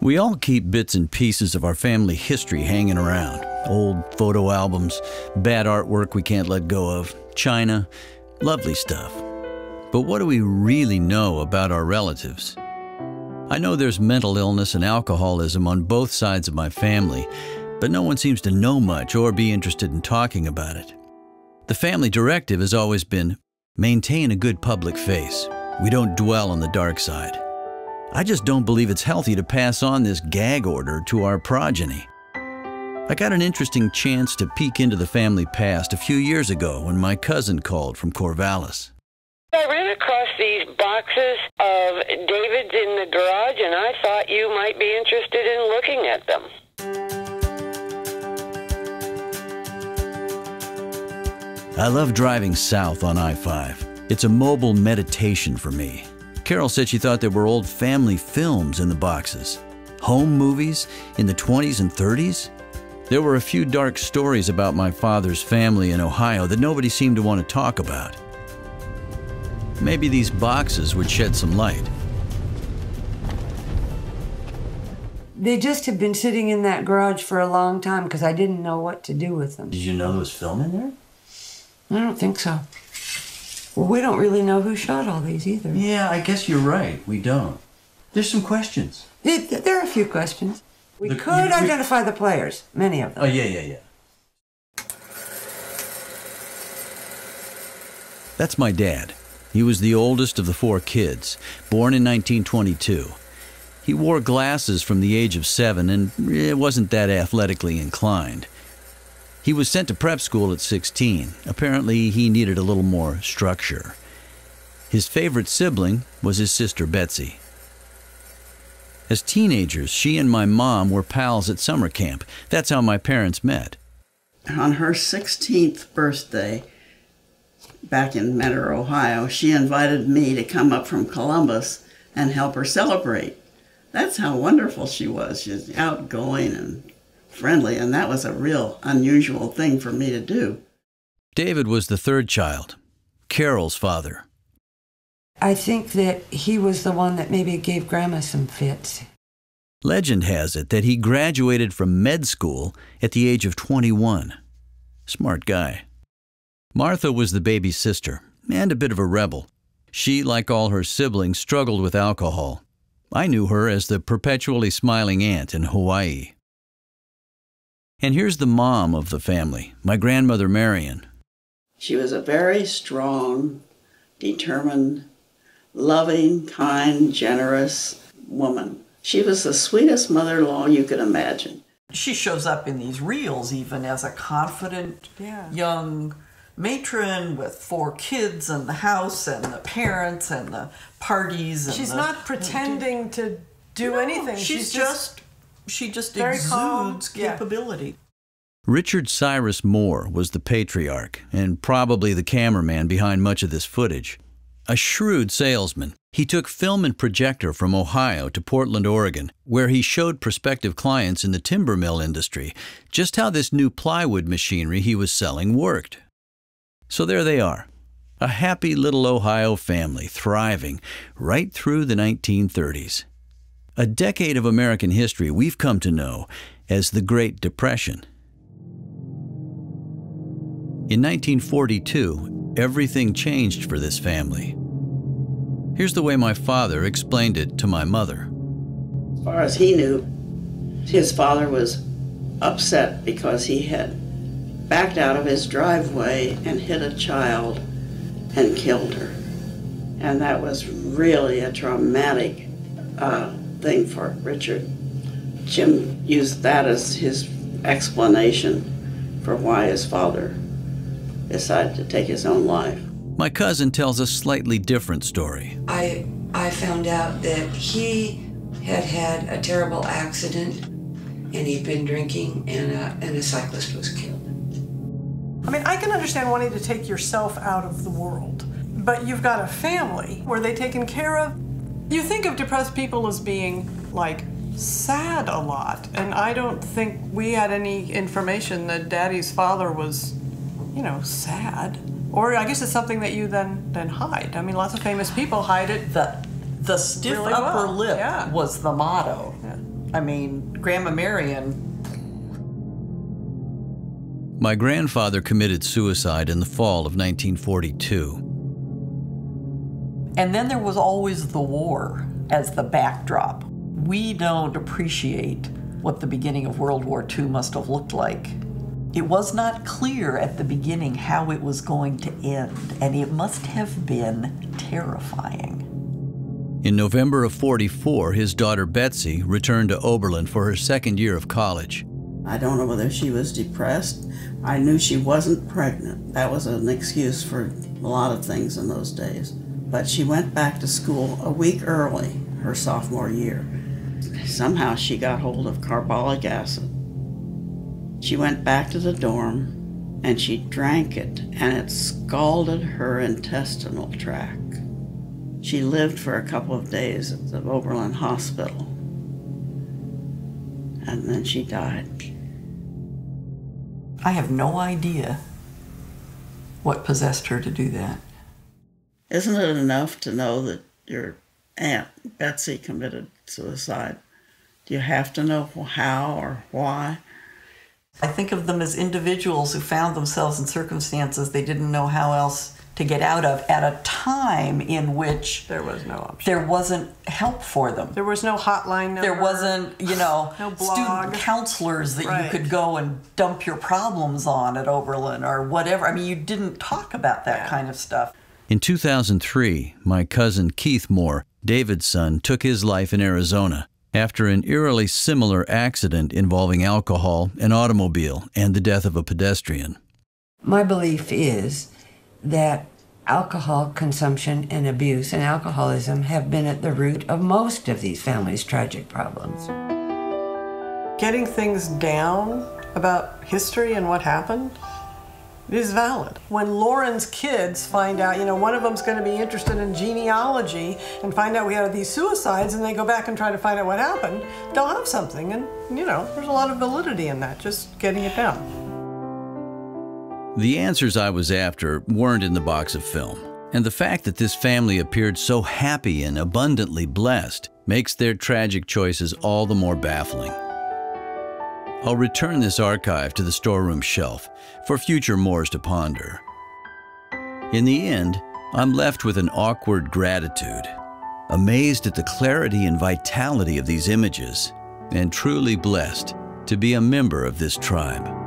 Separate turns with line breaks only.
We all keep bits and pieces of our family history hanging around. Old photo albums, bad artwork we can't let go of, china, lovely stuff. But what do we really know about our relatives? I know there's mental illness and alcoholism on both sides of my family, but no one seems to know much or be interested in talking about it. The family directive has always been, maintain a good public face. We don't dwell on the dark side. I just don't believe it's healthy to pass on this gag order to our progeny. I got an interesting chance to peek into the family past a few years ago when my cousin called from Corvallis.
I ran across these boxes of David's in the garage, and I thought you might be interested in looking at them.
I love driving south on I-5. It's a mobile meditation for me. Carol said she thought there were old family films in the boxes. Home movies in the 20s and 30s. There were a few dark stories about my father's family in Ohio that nobody seemed to want to talk about. Maybe these boxes would shed some light.
They just have been sitting in that garage for a long time because I didn't know what to do with them.
Did you know there was film in there?
I don't think so. Well, we don't really know who shot all these either.
Yeah, I guess you're right. We don't. There's some questions.
There are a few questions. We could identify the players, many of them.
Oh, yeah. That's my dad. He was the oldest of the 4 kids, born in 1922. He wore glasses from the age of 7 and wasn't that athletically inclined. He was sent to prep school at 16. Apparently, he needed a little more structure. His favorite sibling was his sister Betsy. As teenagers, she and my mom were pals at summer camp. That's how my parents met.
On her 16th birthday, back in Mentor, Ohio, she invited me to come up from Columbus and help her celebrate. That's how wonderful she was. She was outgoing and friendly, and that was a real unusual thing for me to do.
David was the 3rd child, Carol's father.
I think that he was the one that maybe gave Grandma some fits.
Legend has it that he graduated from med school at the age of 21. Smart guy. Martha was the baby's sister, and a bit of a rebel. She, like all her siblings, struggled with alcohol. I knew her as the perpetually smiling aunt in Hawaii. And here's the mom of the family, my grandmother Marion.
She was a very strong, determined, loving, kind, generous woman. She was the sweetest mother-in-law you could imagine.
She shows up in these reels even as a confident young matron with 4 kids and the house and the parents and the parties. And
she's not pretending to do anything.
She just exudes capability.
Richard Cyrus Moore was the patriarch and probably the cameraman behind much of this footage. A shrewd salesman, he took film and projector from Ohio to Portland, Oregon, where he showed prospective clients in the timber mill industry just how this new plywood machinery he was selling worked. So there they are, a happy little Ohio family thriving right through the 1930s. A decade of American history we've come to know as the Great Depression. In 1942, everything changed for this family. Here's the way my father explained it to my mother.
As far as he knew, his father was upset because he had backed out of his driveway and hit a child and killed her. And that was really a traumatic thing for Richard. Jim used that as his explanation for why his father decided to take his own life.
My cousin tells a slightly different story.
I found out that he had had a terrible accident and he'd been drinking and a cyclist was killed.
I mean, I can understand wanting to take yourself out of the world, but you've got a family where they're taken care of. You think of depressed people as being, like, sad a lot, and I don't think we had any information that Daddy's father was, you know, sad. Or I guess it's something that you then hide. I mean, lots of famous people hide it.
The stiff
really
upper
well.
lip was the motto.
Yeah.
I mean, Grandma Marion.
My grandfather committed suicide in the fall of 1942.
And then there was always the war as the backdrop. We don't appreciate what the beginning of World War II must have looked like. It was not clear at the beginning how it was going to end, and it must have been terrifying.
In November of '44, his daughter Betsy returned to Oberlin for her second year of college.
I don't know whether she was depressed. I knew she wasn't pregnant. That was an excuse for a lot of things in those days. But she went back to school a week early, her sophomore year. Somehow she got hold of carbolic acid. She went back to the dorm and she drank it, and it scalded her intestinal tract. She lived for a couple of days at the Oberlin hospital, and then she died.
I have no idea what possessed her to do that.
Isn't it enough to know that your Aunt Betsy committed suicide? Do you have to know how or why?
I think of them as individuals who found themselves in circumstances they didn't know how else to get out of at a time in which
There was no option.
there wasn't help for them.
There was no hotline number.
There wasn't,
no blog.
student counselors that
Right.
you could go and dump your problems on at Oberlin or whatever. I mean, you didn't talk about that kind of stuff.
In 2003, my cousin Keith Moore, David's son, took his life in Arizona after an eerily similar accident involving alcohol, an automobile, and the death of a pedestrian.
My belief is that alcohol consumption and abuse and alcoholism have been at the root of most of these families' tragic problems.
Getting things down about history and what happened is valid. When Lauren's kids find out, one of them's going to be interested in genealogy and find out we had these suicides, and they go back and try to find out what happened, they'll have something. And, there's a lot of validity in that, just getting it down.
The answers I was after weren't in the box of film, and the fact that this family appeared so happy and abundantly blessed makes their tragic choices all the more baffling. I'll return this archive to the storeroom shelf for future Moores to ponder. In the end, I'm left with an awkward gratitude, amazed at the clarity and vitality of these images, and truly blessed to be a member of this tribe.